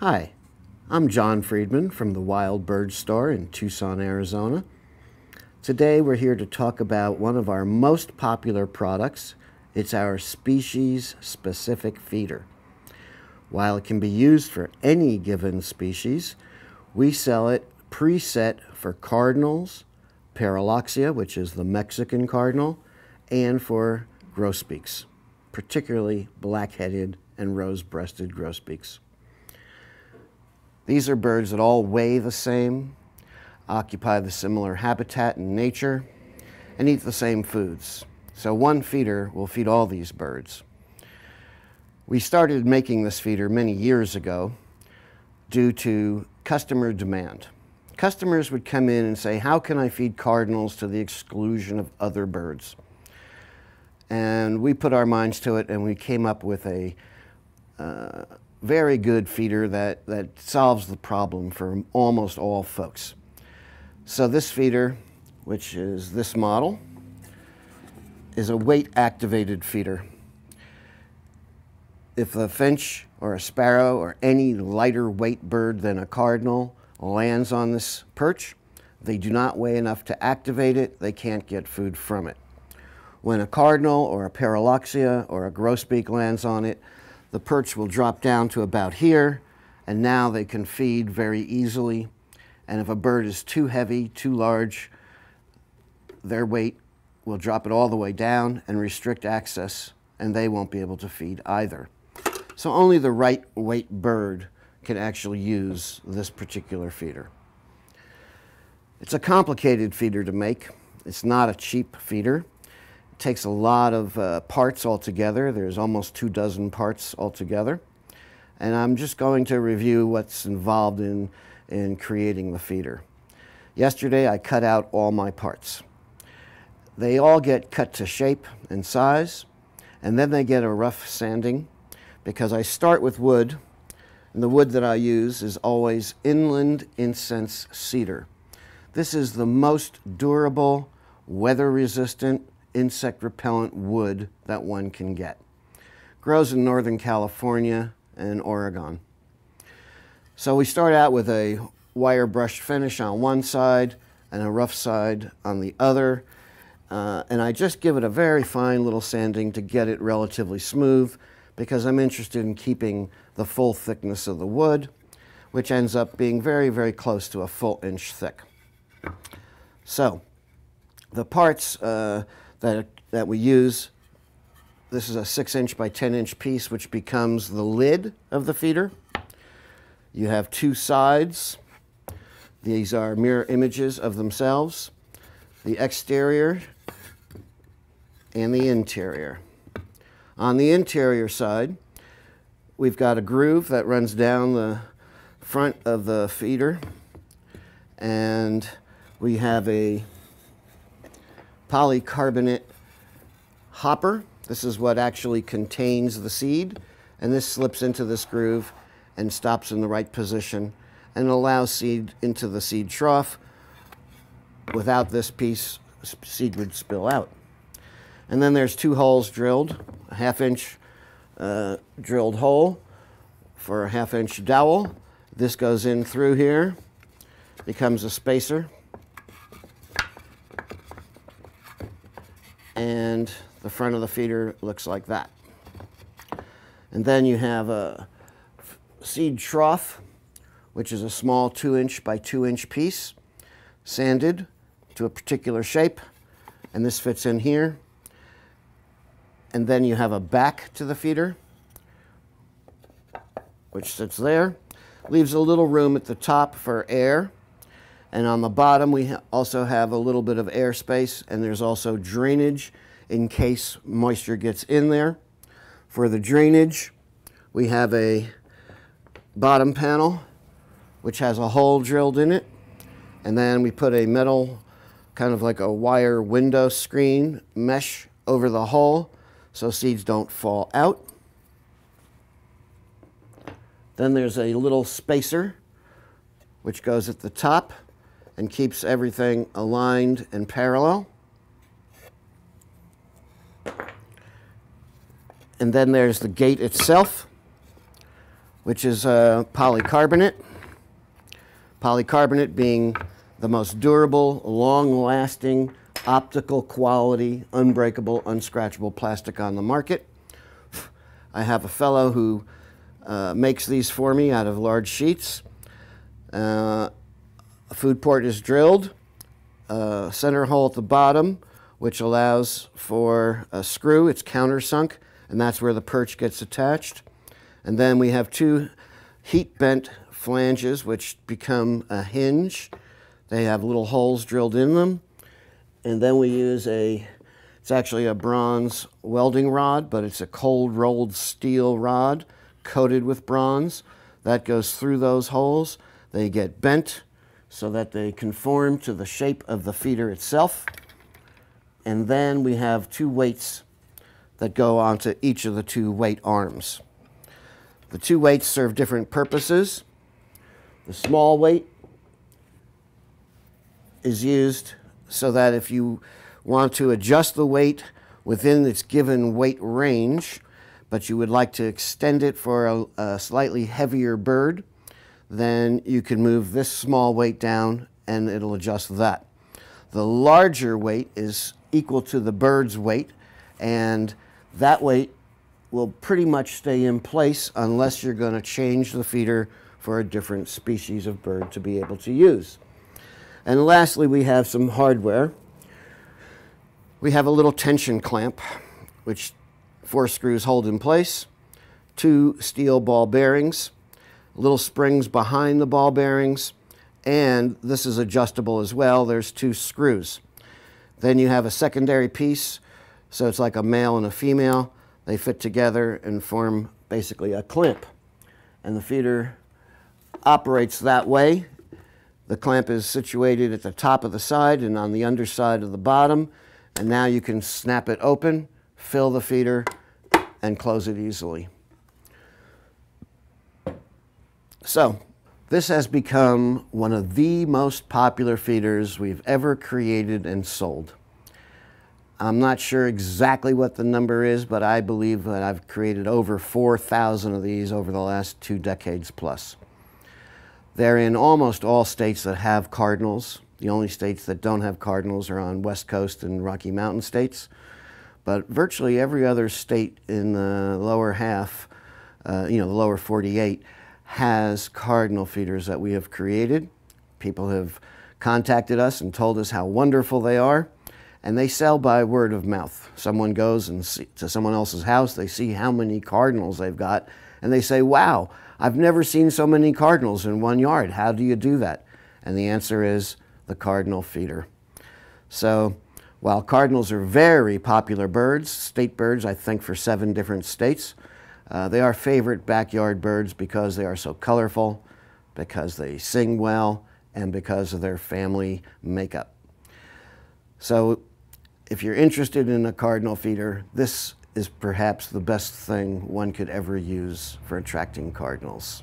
Hi, I'm Jon Friedman from the Wild Bird Store in Tucson, Arizona. Today we're here to talk about one of our most popular products. It's our species-specific feeder. While it can be used for any given species, we sell it preset for cardinals, Paraloxia, which is the Mexican cardinal, and for grosbeaks, particularly black-headed and rose-breasted grosbeaks. These are birds that all weigh the same, occupy the similar habitat in nature, and eat the same foods. So one feeder will feed all these birds. We started making this feeder many years ago due to customer demand. Customers would come in and say, how can I feed cardinals to the exclusion of other birds? And we put our minds to it and we came up with a very good feeder that solves the problem for almost all folks. So this feeder, which is this model, is a weight-activated feeder. If a finch or a sparrow or any lighter weight bird than a cardinal lands on this perch, they do not weigh enough to activate it, they can't get food from it. When a cardinal or a Paraloxia or a grosbeak lands on it, the perch will drop down to about here, and now they can feed very easily. And if a bird is too heavy, too large, their weight will drop it all the way down and restrict access, and they won't be able to feed either. So only the right weight bird can actually use this particular feeder. It's a complicated feeder to make. It's not a cheap feeder. It takes a lot of parts altogether. There's almost 24 parts altogether. And I'm just going to review what's involved in creating the feeder. Yesterday I cut out all my parts. They all get cut to shape and size, and then they get a rough sanding because I start with wood, and the wood that I use is always inland incense cedar. This is the most durable, weather-resistant, insect-repellent wood that one can get. Grows in Northern California and Oregon. So we start out with a wire brushed finish on one side and a rough side on the other. And I just give it a very fine little sanding to get it relatively smooth because I'm interested in keeping the full thickness of the wood, which ends up being very, very close to a full inch thick. So the parts that we use, this is a 6-inch by 10-inch piece, which becomes the lid of the feeder. You have two sides. These are mirror images of themselves, the exterior and the interior. On the interior side, we've got a groove that runs down the front of the feeder, and we have a polycarbonate hopper. This is what actually contains the seed, and this slips into this groove and stops in the right position and allows seed into the seed trough. Without this piece, seed would spill out. And then there's two holes drilled, a 1/2-inch drilled hole for a 1/2-inch dowel. This goes in through here, becomes a spacer, and the front of the feeder looks like that. And then you have a seed trough, which is a small 2-inch by 2-inch piece, sanded to a particular shape, and this fits in here. And then you have a back to the feeder, which sits there, leaves a little room at the top for air. And on the bottom, we also have a little bit of airspace, and there's also drainage in case moisture gets in there. For the drainage, we have a bottom panel, which has a hole drilled in it. And then we put a metal, kind of like a wire window screen mesh over the hole so seeds don't fall out. Then there's a little spacer, which goes at the top and keeps everything aligned and parallel. And then there's the gate itself, which is polycarbonate. Polycarbonate being the most durable, long-lasting, optical quality, unbreakable, unscratchable plastic on the market. I have a fellow who makes these for me out of large sheets. A food port is drilled, center hole at the bottom, which allows for a screw. It's countersunk, and that's where the perch gets attached. And then we have two heat-bent flanges, which become a hinge. They have little holes drilled in them. And then we use it's actually a bronze welding rod, but it's a cold rolled steel rod coated with bronze. That goes through those holes. They get bent so that they conform to the shape of the feeder itself. And then we have two weights that go onto each of the two weight arms. The two weights serve different purposes. The small weight is used so that if you want to adjust the weight within its given weight range, but you would like to extend it for a slightly heavier bird, then you can move this small weight down and it'll adjust that. The larger weight is equal to the bird's weight, and that weight will pretty much stay in place unless you're going to change the feeder for a different species of bird to be able to use. And lastly, we have some hardware. We have a little tension clamp, which 4 screws hold in place, 2 steel ball bearings, little springs behind the ball bearings, and this is adjustable as well. There's 2 screws. Then you have a secondary piece, so it's like a male and a female. They fit together and form basically a clamp. And the feeder operates that way. The clamp is situated at the top of the side and on the underside of the bottom. And now you can snap it open, fill the feeder, and close it easily. So, this has become one of the most popular feeders we've ever created and sold. I'm not sure exactly what the number is, but I believe that I've created over 4,000 of these over the last 2 decades plus. They're in almost all states that have cardinals. The only states that don't have cardinals are on West Coast and Rocky Mountain states. But virtually every other state in the lower half, the lower 48, has cardinal feeders that we have created. People have contacted us and told us how wonderful they are, and they sell by word of mouth. Someone goes to someone else's house, they see how many cardinals they've got, and they say, wow, I've never seen so many cardinals in one yard. How do you do that? And the answer is the cardinal feeder. So while cardinals are very popular birds, state birds, I think for 7 different states, they are favorite backyard birds because they are so colorful, because they sing well, and because of their family makeup. So if you're interested in a cardinal feeder, this is perhaps the best thing one could ever use for attracting cardinals.